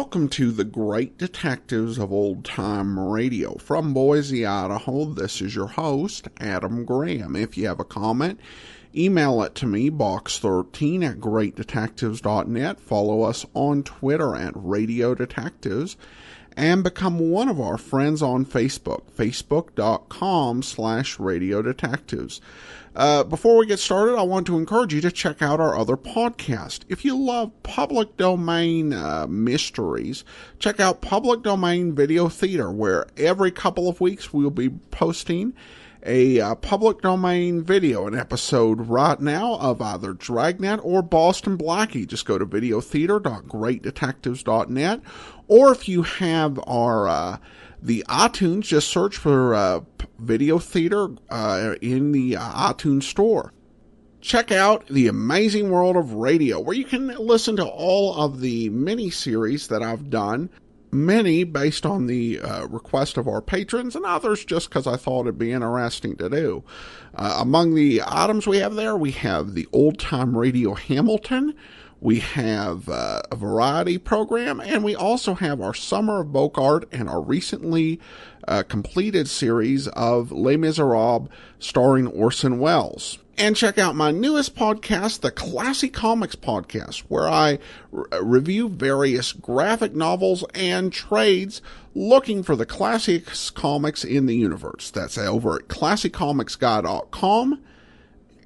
welcome to the Great Detectives of Old Time Radio. From Boise, Idaho, this is your host, Adam Graham. If you have a comment, email it to me, box13@greatdetectives.net. Follow us on Twitter at Radio Detectives, and become one of our friends on Facebook, facebook.com/Radio Detectives. Before we get started, I want to encourage you to check out our other podcast. If you love public domain mysteries, check out Public Domain Video Theater, where every couple of weeks we'll be posting a public domain video, an episode right now of either Dragnet or Boston Blackie. Just go to videotheater.greatdetectives.net, or if you have our the iTunes, just search for Video Theater in the iTunes store. Check out The Amazing World of Radio, where you can listen to all of the mini-series that I've done, many based on the request of our patrons, and others just because I thought it'd be interesting to do. Among the items we have there, we have the Old Time Radio Hamilton, we have a variety program, and we also have our Summer of Bogart and our recently completed series of Les Miserables starring Orson Welles. And check out my newest podcast, the Classic Comics Podcast, where I review various graphic novels and trades looking for the classic comics in the universe. That's over at classiccomicsguy.com.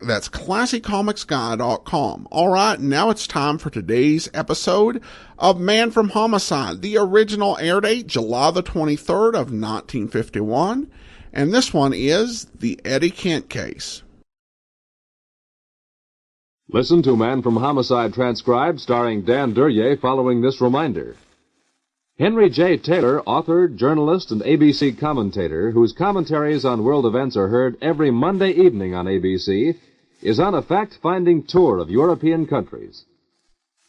That's classiccomicsguy.com. All right, now it's time for today's episode of Man from Homicide. The original air date, July the 23rd of 1951. And this one is the Eddie Kent case. Listen to Man from Homicide transcribed, starring Dan Duryea, following this reminder. Henry J. Taylor, author, journalist, and ABC commentator, whose commentaries on world events are heard every Monday evening on ABC, is on a fact-finding tour of European countries.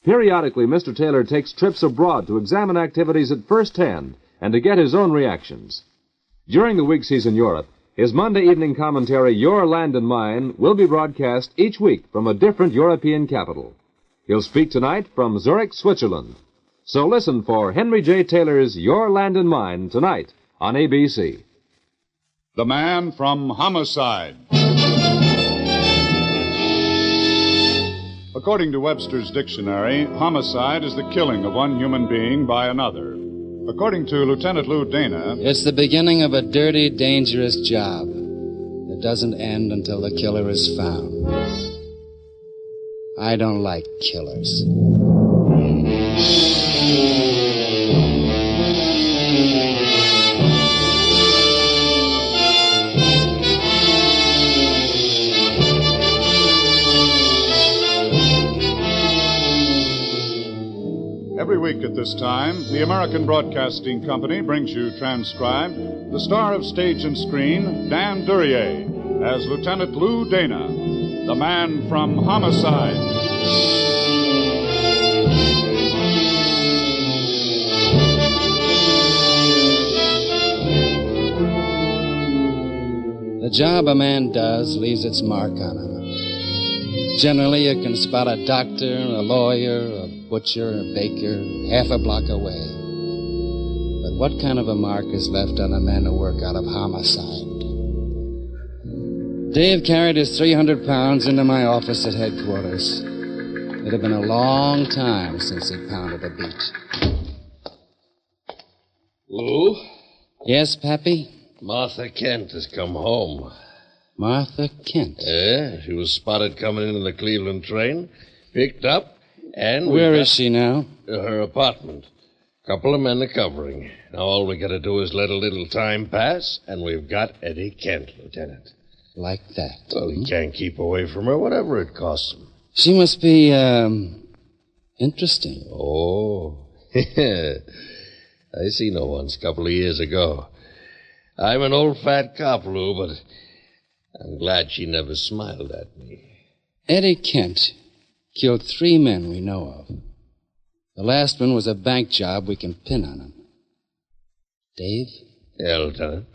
Periodically, Mr. Taylor takes trips abroad to examine activities at first hand and to get his own reactions. During the weeks he's in Europe, his Monday evening commentary, Your Land and Mine, will be broadcast each week from a different European capital. He'll speak tonight from Zurich, Switzerland. So listen for Henry J. Taylor's Your Land and Mine tonight on ABC. The Man from Homicide. According to Webster's dictionary, homicide is the killing of one human being by another. According to Lieutenant Lou Dana, it's the beginning of a dirty, dangerous job that doesn't end until the killer is found. I don't like killers. every week at this time, the American Broadcasting Company brings you transcribed the star of stage and screen, Dan Duryea, as Lieutenant Lou Dana, the man from Homicide. The job a man does leaves its mark on him. Generally, you can spot a doctor, a lawyer, a butcher, a baker, half a block away. But what kind of a mark is left on the men who work out of homicide? Dave carried his 300 pounds into my office at headquarters. It had been a long time since he pounded a beat. Lou? Yes, Pappy? Martha Kent has come home. Martha Kent? Yeah, she was spotted coming in the Cleveland train, picked up, and... Where is she now? Her apartment. Couple of men are covering. Now all we gotta do is let a little time pass, and we've got Eddie Kent, Lieutenant. Like that? Well, he can't keep away from her, whatever it costs him. She must be, interesting. Oh, I seen her once a couple of years ago. I'm an old fat cop, Lou, but I'm glad she never smiled at me. Eddie Kent killed 3 men we know of. The last one was a bank job we can pin on him. Dave? Yeah, Lieutenant.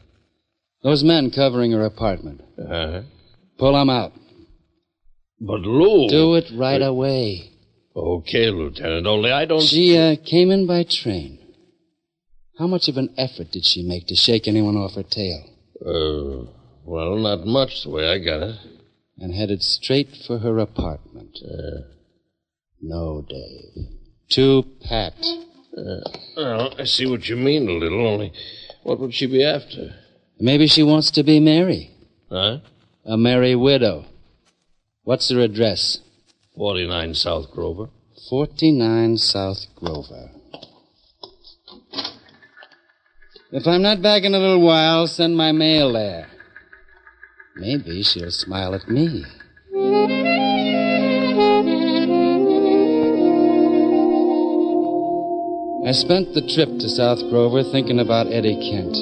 Those men covering her apartment. Uh-huh. Pull them out. But, Lou... Do it right away. Okay, Lieutenant, only I don't... She came in by train. How much of an effort did she make to shake anyone off her tail? Well, not much, the way I got it. And headed straight for her apartment. No, Dave. Too pat. Well, I see what you mean a little, only what would she be after? Maybe she wants to be Mary. Huh? A merry widow. What's her address? 49 South Grover. 49 South Grover. If I'm not back in a little while, send my mail there. Maybe she'll smile at me. I spent the trip to South Grover thinking about Eddie Kent.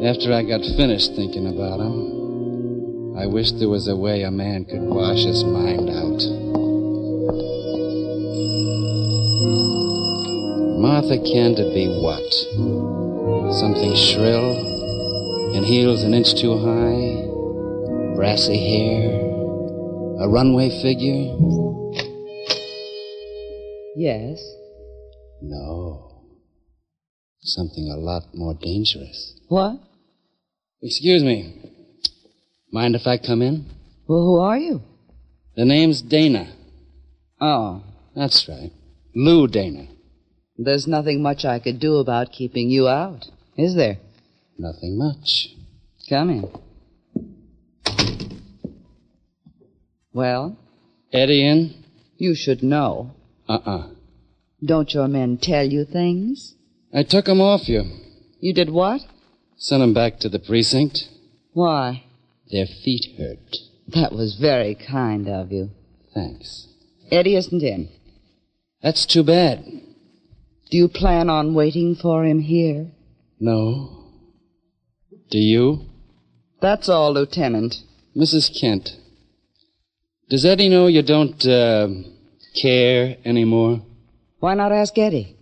After I got finished thinking about him, I wished there was a way a man could wash his mind out. Martha Kent would be what? Something shrill, in heels an inch too high, brassy hair, a runway figure? Yes? No. Something a lot more dangerous. What? Excuse me. Mind if I come in? Well, who are you? The name's Dana. Oh. That's right. Lou Dana. There's nothing much I could do about keeping you out, is there? Nothing much. Come in. Well? Eddie in? You should know. Don't your men tell you things? I took 'em off you. You did what? Sent 'em back to the precinct. Why? Their feet hurt. That was very kind of you. Thanks. Eddie isn't in. That's too bad. Do you plan on waiting for him here? No. Do you? That's all, Lieutenant. Mrs. Kent, does Eddie know you don't, care anymore? Why not ask Eddie?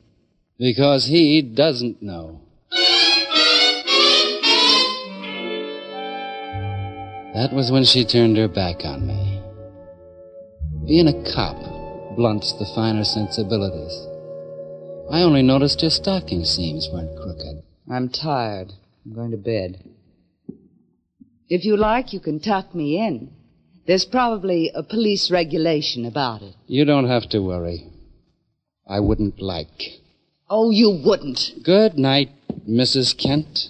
Because he doesn't know. That was when she turned her back on me. Being a cop blunts the finer sensibilities. I only noticed her stocking seams weren't crooked. I'm tired. I'm going to bed. If you like, you can tuck me in. There's probably a police regulation about it. You don't have to worry. I wouldn't like. Oh, you wouldn't. Good night, Mrs. Kent.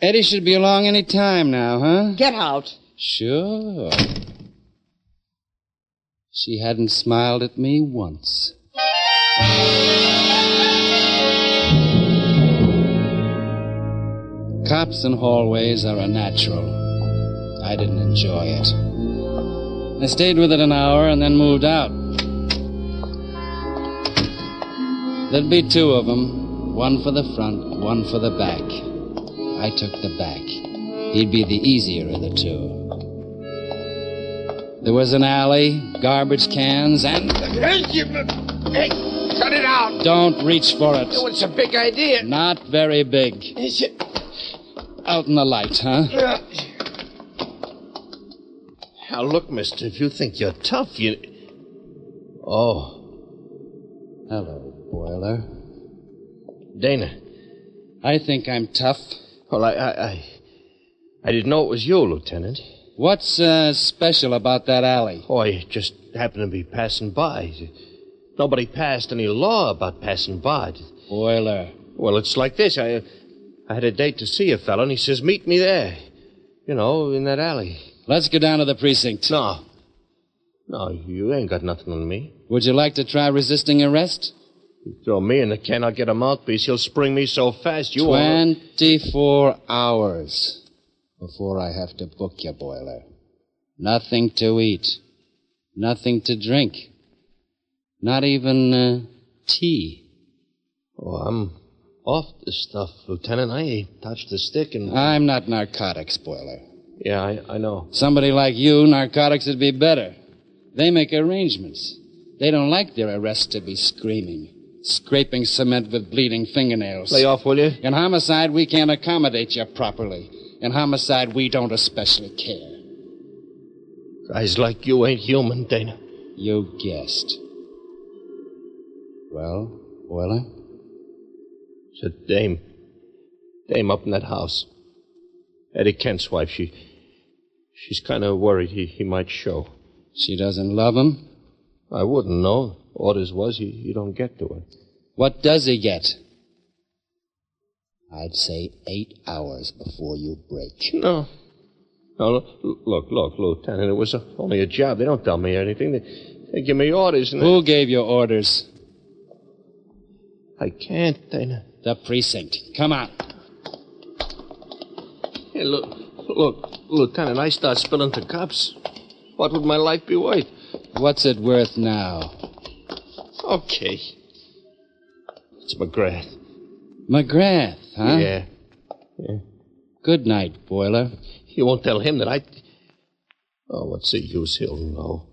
Eddie should be along any time now, huh? Get out. Sure. She hadn't smiled at me once. Cops in hallways are a natural. I didn't enjoy it. I stayed with it an hour and then moved out. There'd be two of them, one for the front, one for the back. I took the back. He'd be the easier of the two. There was an alley, garbage cans, and... Hey, cut it out. Don't reach for it. Oh, it's a big idea. Not very big. Is it? Out in the light, huh? Now, look, mister, if you think you're tough, you... Oh. Hello, Boiler. Dana. I think I'm tough. Well, I didn't know it was you, Lieutenant. What's special about that alley? Oh, I just happened to be passing by. Nobody passed any law about passing by. Boiler. Well, it's like this. I had a date to see a fella, and he says, meet me there. You know, in that alley. Let's go down to the precinct. No, you ain't got nothing on me. Would you like to try resisting arrest? You throw me in the can, I'll get a mouthpiece. He'll spring me so fast, you won't. 24 hours before I have to book you, Boiler. Nothing to eat. Nothing to drink. Not even tea. Oh, I'm off this stuff, Lieutenant. I ain't touched the stick and... I'm not narcotics, Boiler. Yeah, I know. Somebody like you, narcotics would be better. They make arrangements. They don't like their arrests to be screaming, scraping cement with bleeding fingernails. Lay off, will you? In homicide, we can't accommodate you properly. In homicide, we don't especially care. Guys like you ain't human, Dana. You guessed. Well, Boiler? It's a dame. Dame up in that house. Eddie Kent's wife. She's kind of worried he might show. She doesn't love him? I wouldn't know. Orders was he don't get to her. What does he get? I'd say 8 hours before you break. No, look, Lieutenant, it was only a job. They don't tell me anything. They give me orders. And Who gave you orders? I can't, Dana. The precinct. Come on. Hey, look, Lieutenant, I start spilling to cops. What would my life be worth? What's it worth now? Okay. It's McGrath. McGrath, huh? Yeah. Good night, Boiler. You won't tell him that I... Oh, what's the use? He'll know.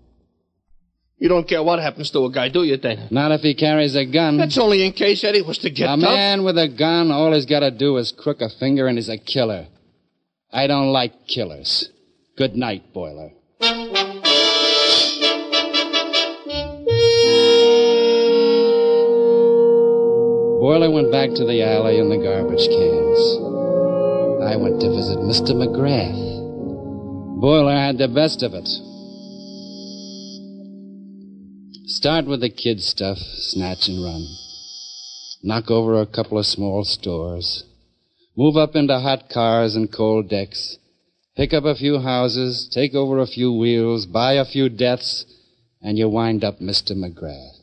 You don't care what happens to a guy, do you, Dana? Not if he carries a gun. That's only in case Eddie was to get A tough. man with a gun, all he's got to do is crook a finger and he's a killer. I don't like killers. Good night, Boiler. Boiler went back to the alley and the garbage cans. I went to visit Mr. McGrath. Boiler had the best of it. Start with the kid stuff, snatch and run. Knock over a couple of small stores. Move up into hot cars and cold decks. Pick up a few houses, take over a few wheels, buy a few deaths, and you wind up Mr. McGrath.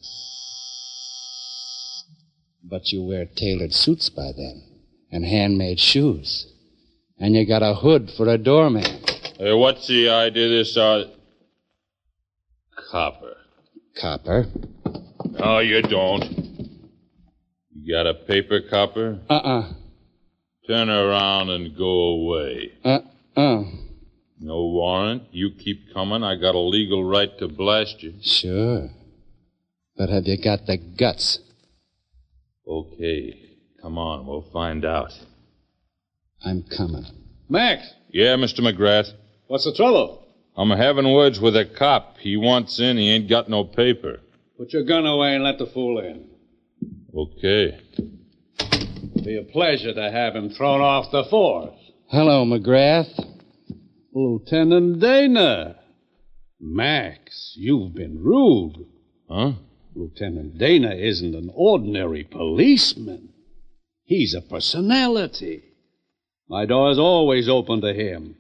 But you wear tailored suits by then, and handmade shoes. And you got a hood for a doorman. Hey, what's the idea of this, copper? Copper? No, you don't. You got a paper, copper? Turn around and go away. No warrant. You keep coming. I got a legal right to blast you. Sure. But have you got the guts? Okay. Come on. We'll find out. I'm coming. Max, Yeah, Mr. McGrath. what's the trouble? I'm having words with a cop. He wants in. He ain't got no paper. Put your gun away and let the fool in. Okay. Be a pleasure to have him thrown off the force. Hello, McGrath. Lieutenant Dana. Max, you've been rude. Huh? Lieutenant Dana isn't an ordinary policeman. He's a personality. My door's always open to him.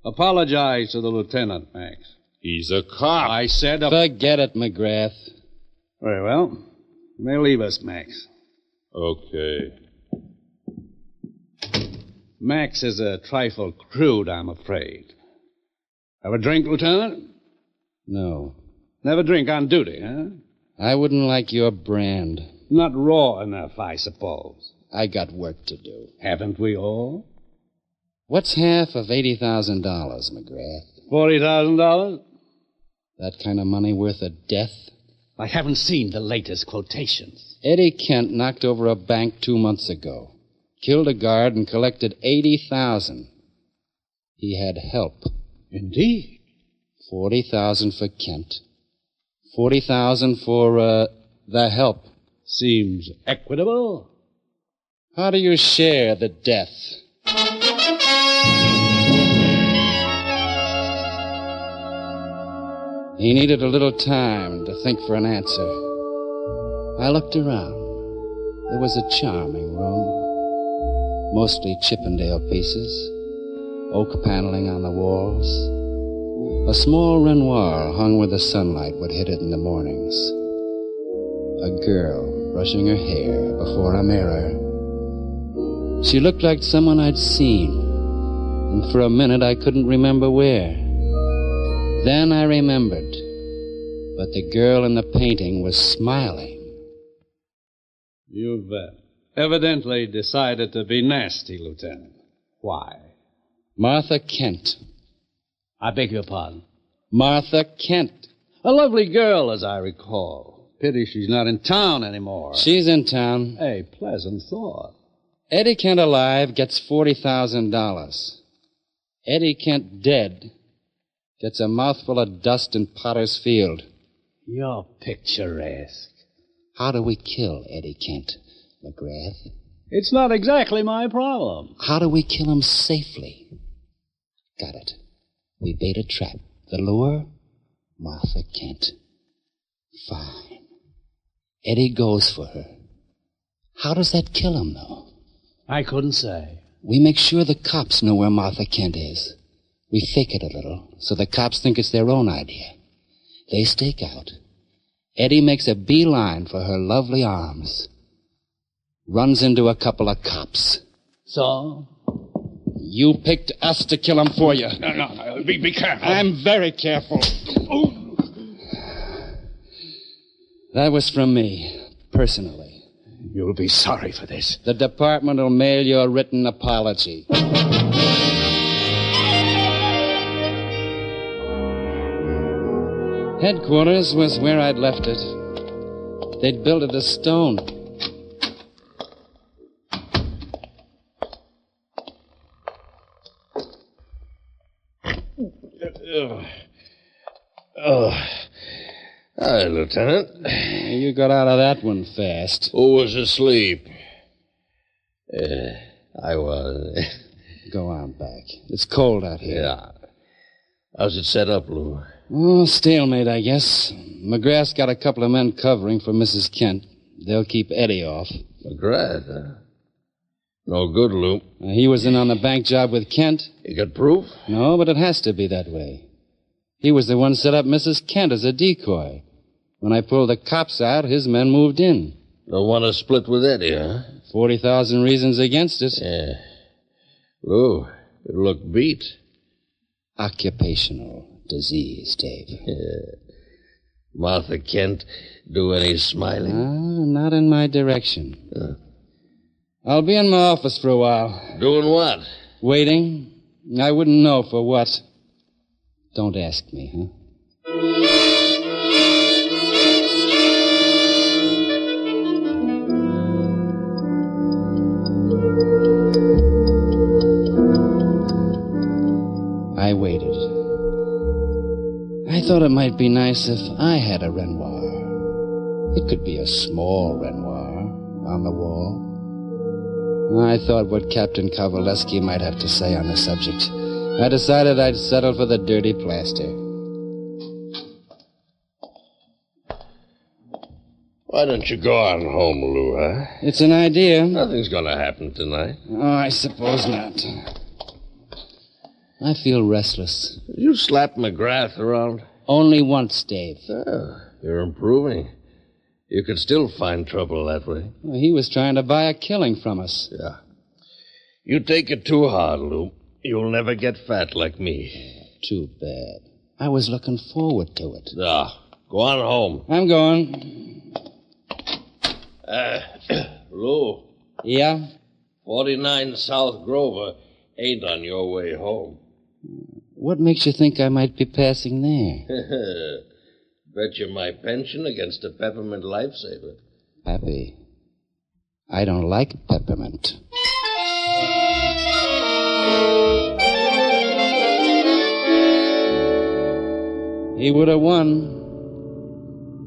Apologize to the lieutenant, Max. He's a cop. I said... Forget it, McGrath. Very well. You may leave us, Max. Okay. Max is a trifle crude, I'm afraid. Have a drink, Lieutenant? No. Never drink on duty, huh? I wouldn't like your brand. Not raw enough, I suppose. I got work to do. Haven't we all? What's half of $80,000, McGrath? $40,000? That kind of money worth a death? I haven't seen the latest quotations. Eddie Kent knocked over a bank 2 months ago. Killed a guard and collected $80,000. He had help. Indeed. $40,000 for Kent. $40,000 for, the help. Seems equitable. How do you share the death? He needed a little time to think for an answer. I looked around. It was a charming room. Mostly Chippendale pieces. Oak paneling on the walls. A small Renoir hung where the sunlight would hit it in the mornings. A girl brushing her hair before a mirror. She looked like someone I'd seen, and for a minute I couldn't remember where. Then I remembered, but the girl in the painting was smiling. You've evidently decided to be nasty, Lieutenant. Why? Martha Kent. I beg your pardon. Martha Kent. A lovely girl, as I recall. Pity she's not in town anymore. She's in town. A pleasant thought. Eddie Kent alive gets $40,000. Eddie Kent dead Gets a mouthful of dust in Potter's Field. You're picturesque. How do we kill Eddie Kent, McGrath? It's not exactly my problem. How do we kill him safely? Got it. We bait a trap. The lure? Martha Kent. Fine. Eddie goes for her. How does that kill him, though? I couldn't say. We make sure the cops know where Martha Kent is. We fake it a little, so the cops think it's their own idea. They stake out. Eddie makes a beeline for her lovely arms. Runs into a couple of cops. So? You picked us to kill him for you. No, be careful. I'm very careful. That was from me, personally. You'll be sorry for this. The department will mail you a written apology. Headquarters was where I'd left it. They'd built it of stone. Hi, Lieutenant. You got out of that one fast. Who was asleep? I was. Go on back. It's cold out here. Yeah. How's it set up, Lou? Oh, stalemate, I guess. McGrath's got a couple of men covering for Mrs. Kent. They'll keep Eddie off. McGrath, huh? No good, Lou. He was in on the bank job with Kent. You got proof? No, but it has to be that way. He was the one set up Mrs. Kent as a decoy. When I pulled the cops out, his men moved in. Don't want to split with Eddie, huh? 40,000 reasons against it. Yeah. Lou, you look beat. Occupational disease, Dave. Yeah. Martha Kent do any smiling? Not in my direction. I'll be in my office for a while. Doing what? Waiting. I wouldn't know for what. Don't ask me, huh? I waited. I thought it might be nice if I had a Renoir. It could be a small Renoir on the wall. I thought what Captain Kowaleski might have to say on the subject. I decided I'd settle for the dirty plaster. Why don't you go on home, Lou, huh? It's an idea. Nothing's going to happen tonight. Oh, I suppose not. I feel restless. You slap McGrath around? Only once, Dave. Oh, you're improving. You could still find trouble that way. Well, he was trying to buy a killing from us. Yeah. You take it too hard, Lou. You'll never get fat like me. Too bad. I was looking forward to it. Go on home. I'm going. Lou. Yeah? 49 South Grover ain't on your way home. What makes you think I might be passing there? Bet you my pension against a peppermint lifesaver. Pappy, I don't like peppermint. He would have won.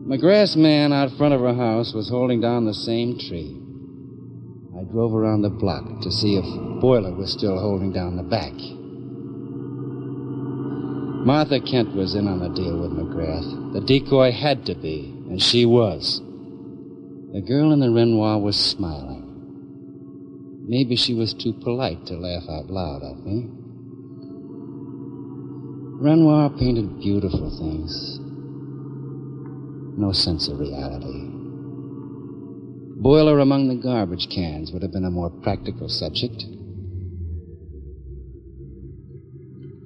McGrath's man out front of our house was holding down the same tree. I drove around the block to see if Boiler was still holding down the back. Martha Kent was in on the deal with McGrath. The decoy had to be, and she was. The girl in the Renoir was smiling. Maybe she was too polite to laugh out loud at me. Renoir painted beautiful things. No sense of reality. Boiler among the garbage cans would have been a more practical subject.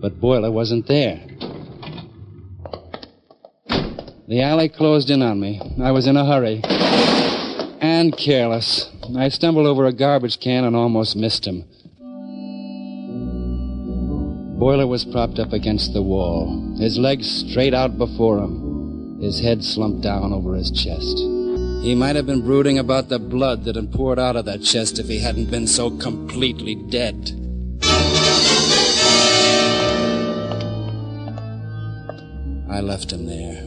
But Boiler wasn't there. The alley closed in on me. I was in a hurry. And careless. I stumbled over a garbage can and almost missed him. Boiler was propped up against the wall, his legs straight out before him, his head slumped down over his chest. He might have been brooding about the blood that had poured out of that chest if he hadn't been so completely dead. I left him there.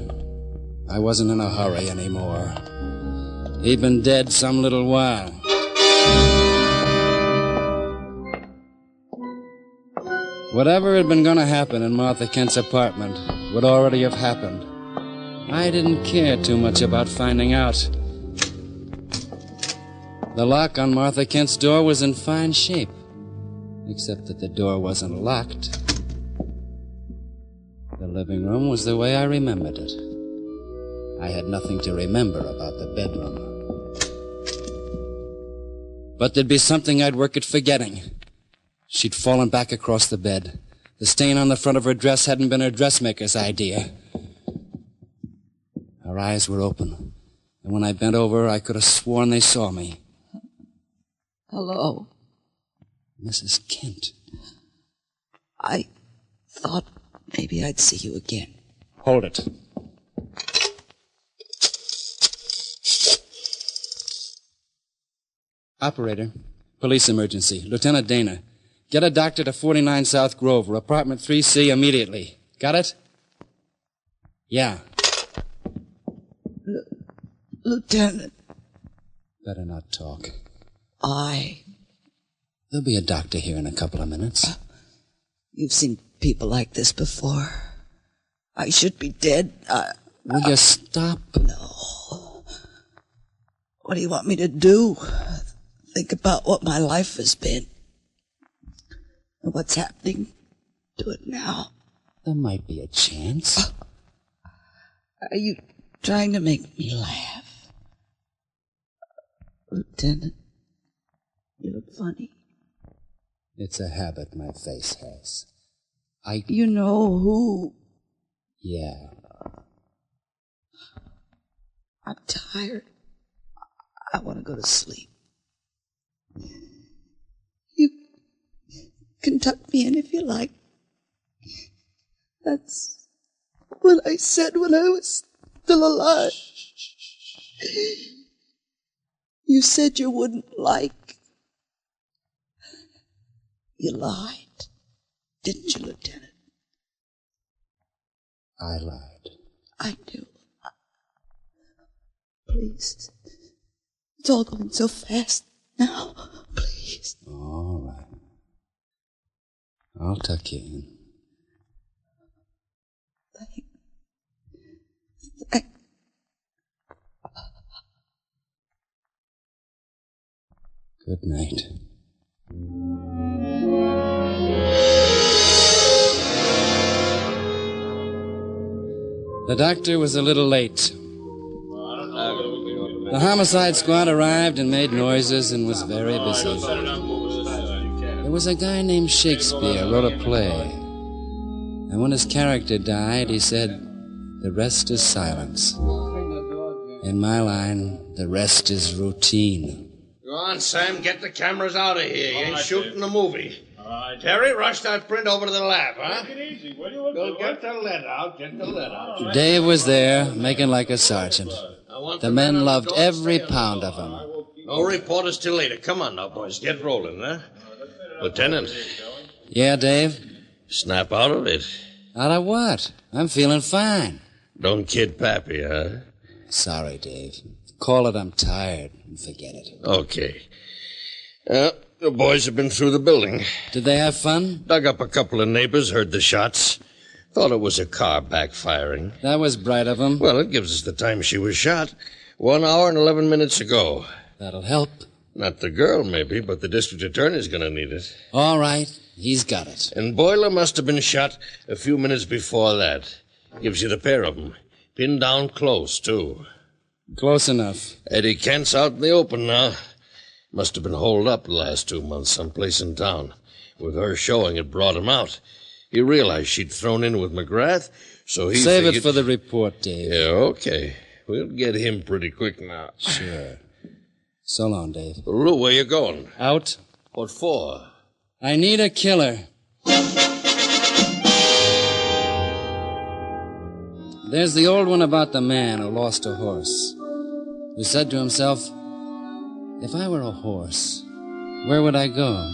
I wasn't in a hurry anymore. He'd been dead some little while. Whatever had been going to happen in Martha Kent's apartment would already have happened. I didn't care too much about finding out. The lock on Martha Kent's door was in fine shape, except that the door wasn't locked. The living room was the way I remembered it. I had nothing to remember about the bedroom. But there'd be something I'd work at forgetting. She'd fallen back across the bed. The stain on the front of her dress hadn't been her dressmaker's idea. Her eyes were open, and when I bent over, I could have sworn they saw me. Hello. Mrs. Kent. I thought maybe I'd see you again. Hold it. Operator, police emergency. Lieutenant Dana. Get a doctor to 49 South Grover, apartment 3C immediately. Got it? Yeah. Lieutenant. Better not talk. There'll be a doctor here in a couple of minutes. You've seen people like this before. I should be dead. Will you stop? No. What do you want me to do? Think about what my life has been. And what's happening to it now. There might be a chance. Are you trying to make me laugh? Lieutenant, you look funny. It's a habit my face has. You know who? Yeah. I'm tired. I want to go to sleep. You can tuck me in if you like. That's what I said when I was still alive. You said you wouldn't like. You lied, didn't you, Lieutenant? I lied. I do. Please. It's all going so fast now. Please. All right. I'll tuck you in. Thank. Good night. The doctor was a little late. The homicide squad arrived and made noises and was very busy. There was a guy named Shakespeare wrote a play. And when his character died, he said, "The rest is silence." In my line, the rest is routine. Go on, Sam, get the cameras out of here. You ain't shooting a movie. Terry, rush that print over to the lab, huh? Take it easy, will you? Go get the lead out, Dave was there, making like a sergeant. The men loved every pound of him. No reporters till later. Come on now, boys, get rolling, huh? Lieutenant. Yeah, Dave? Snap out of it. Out of what? I'm feeling fine. Don't kid Pappy, huh? Sorry, Dave. Call it I'm tired and forget it. Okay. The boys have been through the building. Did they have fun? Dug up a couple of neighbors, heard the shots. Thought it was a car backfiring. That was bright of them. Well, it gives us the time she was shot. 1 hour and 11 minutes ago. That'll help. Not the girl, maybe, but the district attorney's going to need it. All right. He's got it. And Boiler must have been shot a few minutes before that. Gives you the pair of them. Pinned down close, too. Close enough. Eddie Kent's out in the open now. Must have been holed up the last 2 months someplace in town. With her showing, it brought him out. He realized she'd thrown in with McGrath, so he Save figured... it for the report, Dave. Yeah, okay. We'll get him pretty quick now. Sure. So long, Dave. Lou, where you going? Out. What for? I need a killer. There's the old one about the man who lost a horse, who said to himself, "If I were a horse, where would I go?"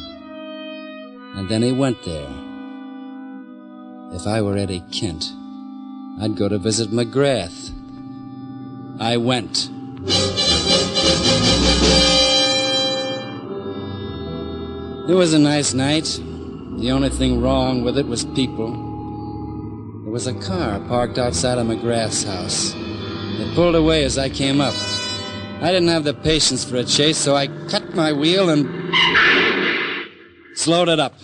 And then he went there. If I were Eddie Kent, I'd go to visit McGrath. I went. It was a nice night. The only thing wrong with it was people. There was a car parked outside of McGrath's house. It pulled away as I came up. I didn't have the patience for a chase, so I cut my wheel and slowed it up.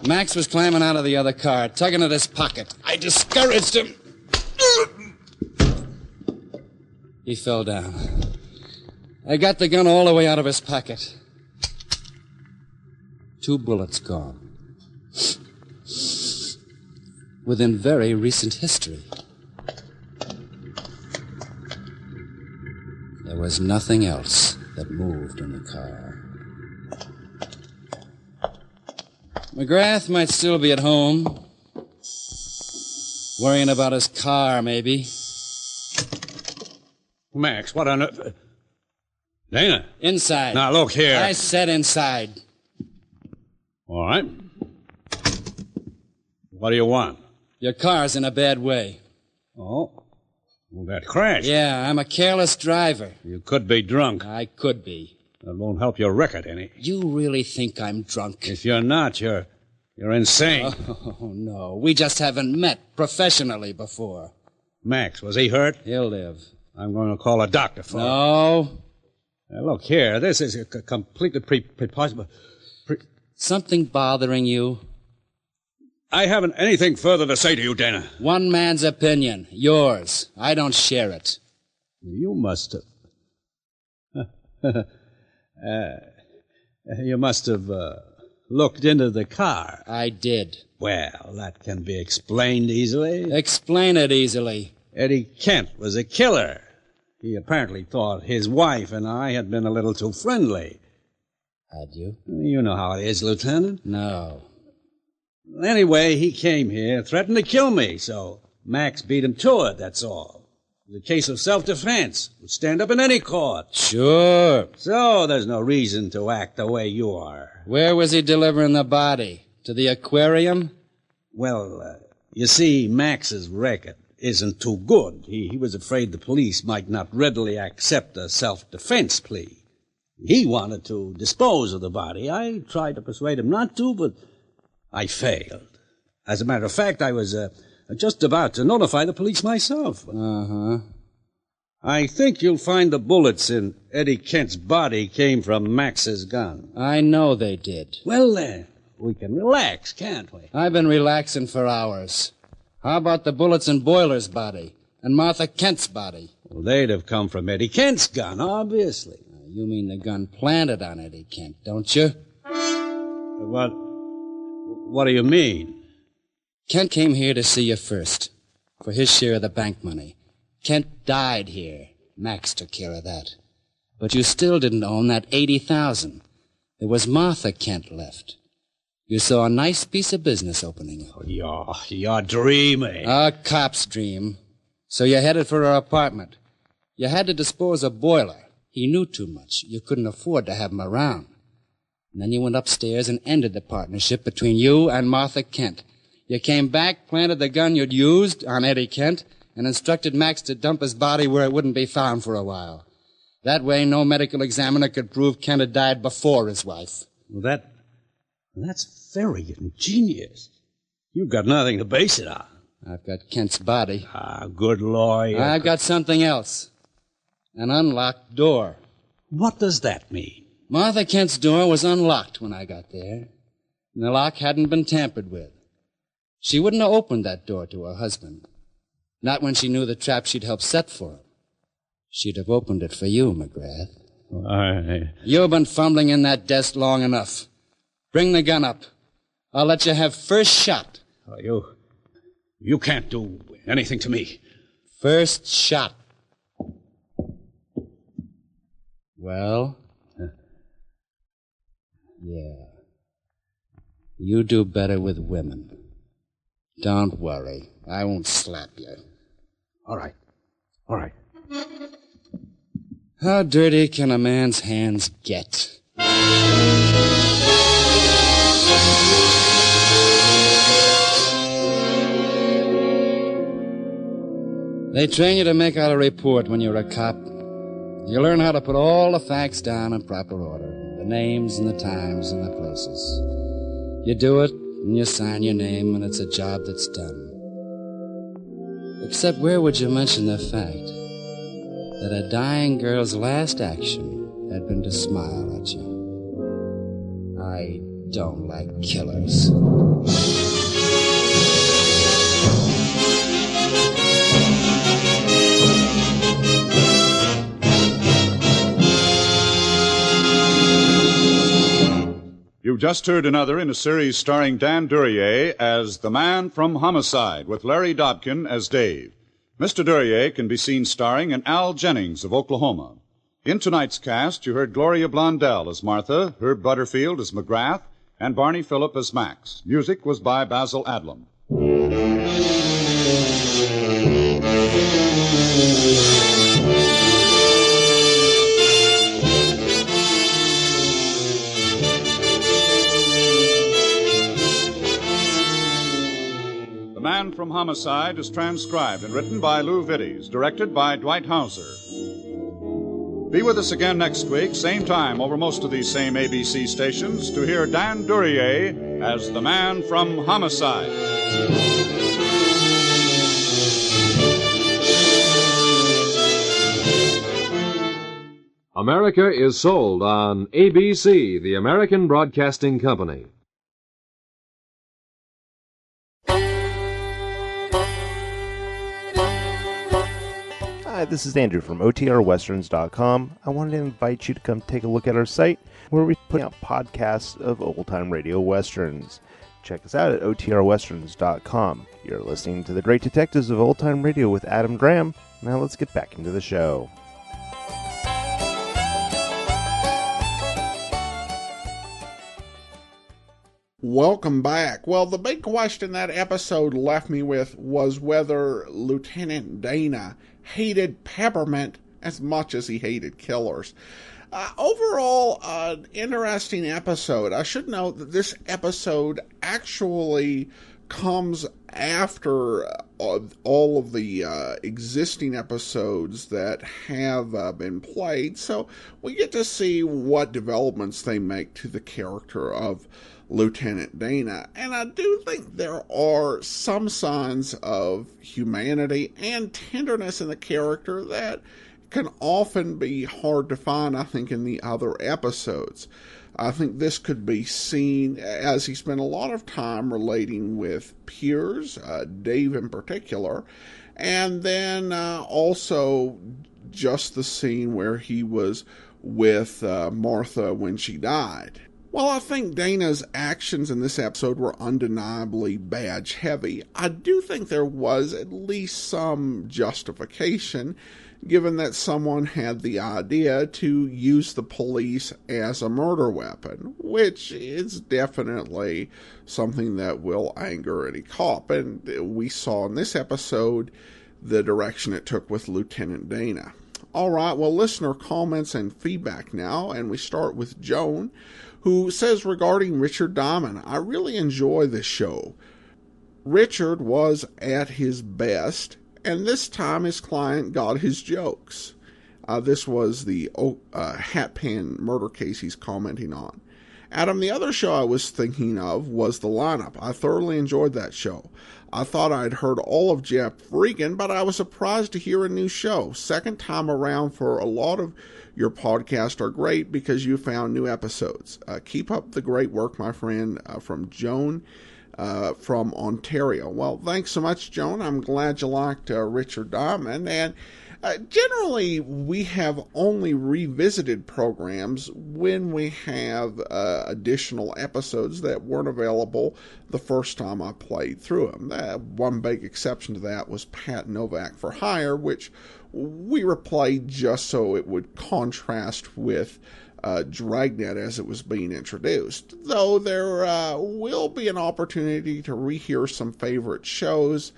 Max was climbing out of the other car, tugging at his pocket. I discouraged him. He fell down. I got the gun all the way out of his pocket. 2 bullets gone. Within very recent history. There was nothing else that moved in the car. McGrath might still be at home. Worrying about his car, maybe. Max, what on earth? Dana. Inside. Now, look here. I said inside. All right. What do you want? Your car's in a bad way. Oh? Well, that crashed. Yeah, I'm a careless driver. You could be drunk. I could be. That won't help your record any. You really think I'm drunk? If you're not, you're insane. Oh, no. We just haven't met professionally before. Max, was he hurt? He'll live. I'm going to call a doctor for him. No. Now, look here. This is a completely preposterous. Something bothering you? I haven't anything further to say to you, Dana. One man's opinion. Yours. I don't share it. You must have... you must have looked into the car. I did. Well, that can be explained easily. Explain it easily. Eddie Kent was a killer. He apparently thought his wife and I had been a little too friendly. Had you? You know how it is, Lieutenant. No. Anyway, he came here, threatened to kill me, so Max beat him to it, that's all. It was a case of self-defense. Would stand up in any court. Sure. So there's no reason to act the way you are. Where was he delivering the body? To the aquarium? Well, you see, Max's record isn't too good. He was afraid the police might not readily accept a self-defense plea. He wanted to dispose of the body. I tried to persuade him not to, but I failed. As a matter of fact, I was just about to notify the police myself. Uh-huh. I think you'll find the bullets in Eddie Kent's body came from Max's gun. I know they did. Well, we can relax, can't we? I've been relaxing for hours. How about the bullets in Boiler's body and Martha Kent's body? Well, they'd have come from Eddie Kent's gun, obviously. You mean the gun planted on Eddie Kent, don't you? What do you mean? Kent came here to see you first, for his share of the bank money. Kent died here. Max took care of that. But you still didn't own that $80,000. There was Martha Kent left. You saw a nice piece of business opening up. Oh, you're dreaming. A cop's dream. So you headed for her apartment. You had to dispose of Boiler. He knew too much. You couldn't afford to have him around. And then you went upstairs and ended the partnership between you and Martha Kent. You came back, planted the gun you'd used on Eddie Kent, and instructed Max to dump his body where it wouldn't be found for a while. That way, no medical examiner could prove Kent had died before his wife. Well, that's very ingenious. You've got nothing to base it on. I've got Kent's body. Ah, good lawyer. I've got something else. An unlocked door. What does that mean? Martha Kent's door was unlocked when I got there, and the lock hadn't been tampered with. She wouldn't have opened that door to her husband. Not when she knew the trap she'd helped set for him. She'd have opened it for you, McGrath. You've been fumbling in that desk long enough. Bring the gun up. I'll let you have first shot. Oh, you can't do anything to me. First shot. Well? Yeah. You do better with women. Don't worry. I won't slap you. All right. All right. How dirty can a man's hands get? They train you to make out a report when you're a cop. You learn how to put all the facts down in proper order, the names and the times and the places. You do it, and you sign your name, and it's a job that's done. Except where would you mention the fact that a dying girl's last action had been to smile at you? I don't like killers. You've just heard another in a series starring Dan Duryea as the man from Homicide, with Larry Dobkin as Dave. Mr. Duryea can be seen starring in Al Jennings of Oklahoma. In tonight's cast, you heard Gloria Blondell as Martha, Herb Butterfield as McGrath, and Barney Phillip as Max. Music was by Basil Adlam. The Man from Homicide is transcribed and written by Lou Vittes, directed by Dwight Hauser. Be with us again next week, same time, over most of these same ABC stations, to hear Dan Duryea as the Man from Homicide. America is sold on ABC, the American Broadcasting Company. Hi, this is Andrew from OTRWesterns.com. I wanted to invite you to come take a look at our site where we put out podcasts of old-time radio westerns. Check us out at OTRWesterns.com. You're listening to The Great Detectives of Old-Time Radio with Adam Graham. Now let's get back into the show. Welcome back. Well, the big question that episode left me with was whether Lieutenant Dana hated peppermint as much as he hated killers. Overall, an interesting episode. I should note that this episode actually comes after all of the existing episodes that have been played, so we get to see what developments they make to the character of Lieutenant Dana. And I do think there are some signs of humanity and tenderness in the character that can often be hard to find, I think, in the other episodes. I think this could be seen as he spent a lot of time relating with peers, Dave in particular, and then also just the scene where he was with Martha when she died. While I think Dana's actions in this episode were undeniably badge-heavy, I do think there was at least some justification, given that someone had the idea to use the police as a murder weapon, which is definitely something that will anger any cop. And we saw in this episode the direction it took with Lieutenant Dana. All right, well, listener comments and feedback now, and we start with Joan, who says regarding Richard Diamond, I really enjoy this show. Richard was at his best, and this time his client got his jokes. This was the Hatpan murder case he's commenting on. Adam, the other show I was thinking of was The Lineup. I thoroughly enjoyed that show. I thought I'd heard all of Jeff Regan, but I was surprised to hear a new show. Second time around for a lot of your podcasts are great because you found new episodes. Keep up the great work, my friend, from Joan from Ontario. Well, thanks so much, Joan. I'm glad you liked Richard Diamond. And generally, we have only revisited programs when we have additional episodes that weren't available the first time I played through them. One big exception to that was Pat Novak for Hire, which we replayed just so it would contrast with Dragnet as it was being introduced. Though there will be an opportunity to rehear some favorite shows,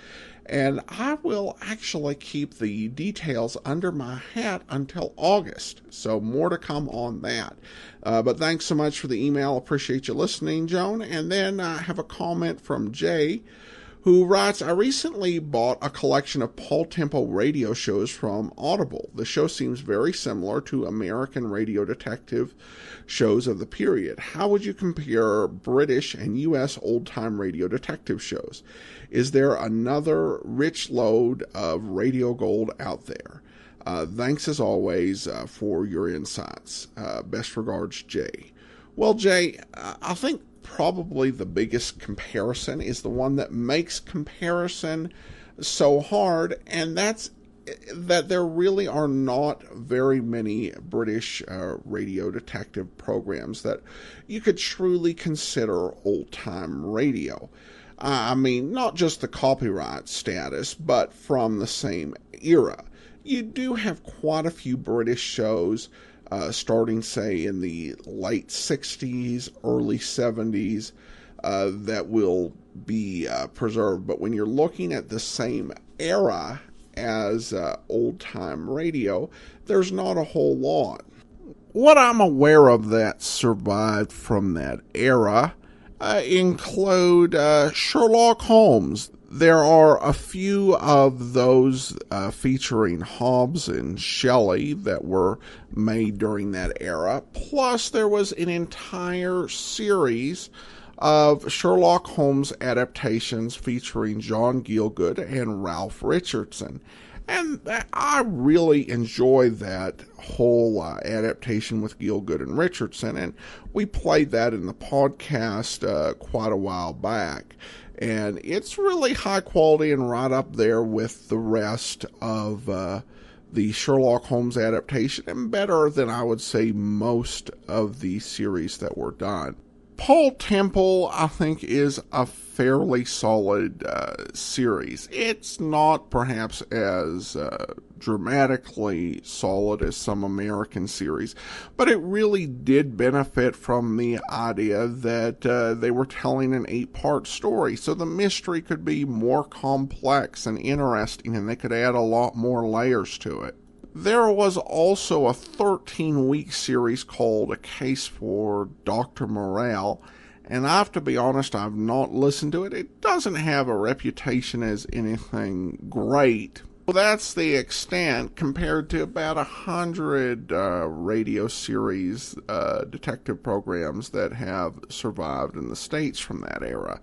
and I will actually keep the details under my hat until August, so more to come on that. But thanks so much for the email. Appreciate you listening, Joan. And then I have a comment from Jay, who writes, I recently bought a collection of Paul Temple radio shows from Audible. The show seems very similar to American radio detective shows of the period. How would you compare British and U.S. old-time radio detective shows? Is there another rich lode of radio gold out there? Thanks as always for your insights. Best regards, Jay. Well, Jay, I think probably the biggest comparison is the one that makes comparison so hard, and that's that there really are not very many British radio detective programs that you could truly consider old-time radio. I mean, not just the copyright status, but from the same era. You do have quite a few British shows starting, say, in the late 60s, early 70s, that will be preserved. But when you're looking at the same era as old-time radio, there's not a whole lot. What I'm aware of that survived from that era include Sherlock Holmes. There are a few of those featuring Hobbs and Shelley that were made during that era. Plus, there was an entire series of Sherlock Holmes adaptations featuring John Gielgud and Ralph Richardson. And I really enjoyed that whole adaptation with Gielgud and Richardson, and we played that in the podcast quite a while back. And it's really high quality and right up there with the rest of the Sherlock Holmes adaptation, and better than I would say most of the series that were done. Paul Temple, I think, is a fairly solid series. It's not perhaps as dramatically solid as some American series, but it really did benefit from the idea that they were telling an 8-part story, so the mystery could be more complex and interesting, and they could add a lot more layers to it. There was also a 13-week series called A Case for Dr. Morale, and I have to be honest, I've not listened to it. It doesn't have a reputation as anything great. Well, that's the extent compared to about 100 radio series detective programs that have survived in the States from that era.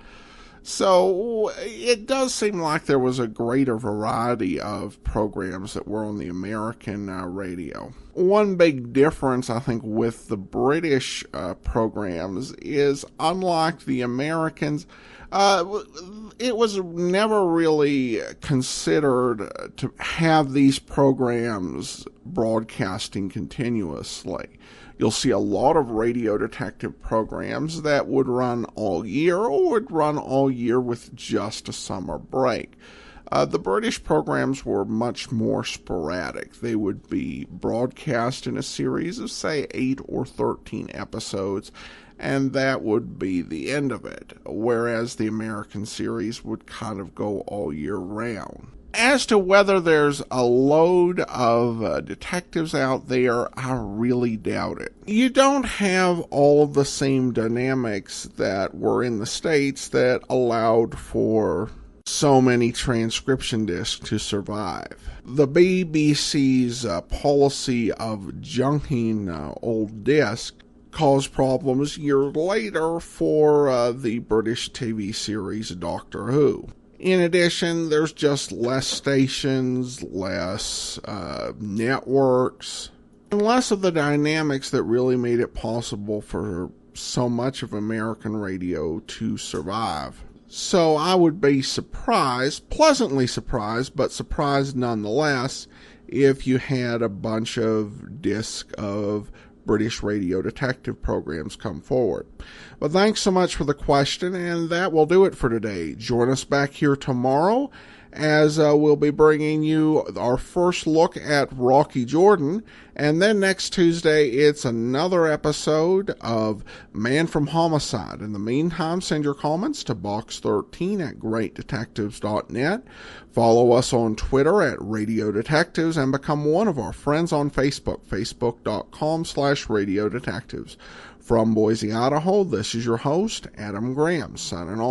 So it does seem like there was a greater variety of programs that were on the American radio. One big difference, I think, with the British programs is, unlike the Americans, it was never really considered to have these programs broadcasting continuously. You'll see a lot of radio detective programs that would run all year, or would run all year with just a summer break. The British programs were much more sporadic. They would be broadcast in a series of, say, 8 or 13 episodes, and that would be the end of it, whereas the American series would kind of go all year round. As to whether there's a load of detectives out there, I really doubt it. You don't have all of the same dynamics that were in the States that allowed for so many transcription discs to survive. The BBC's policy of junking old discs caused problems years later for the British TV series Doctor Who. In addition, there's just less stations, less networks, and less of the dynamics that really made it possible for so much of American radio to survive. So I would be surprised, pleasantly surprised, but surprised nonetheless, if you had a bunch of discs of British radio detective programs come forward. But thanks so much for the question, and that will do it for today. Join us back here tomorrow as we'll be bringing you our first look at Rocky Jordan, and then next Tuesday it's another episode of Man from Homicide. In the meantime, send your comments to box13@greatdetectives.net. Follow us on Twitter at Radio Detectives, and become one of our friends on Facebook, facebook.com/Radio Detectives. From Boise, Idaho, this is your host, Adam Graham, signing off.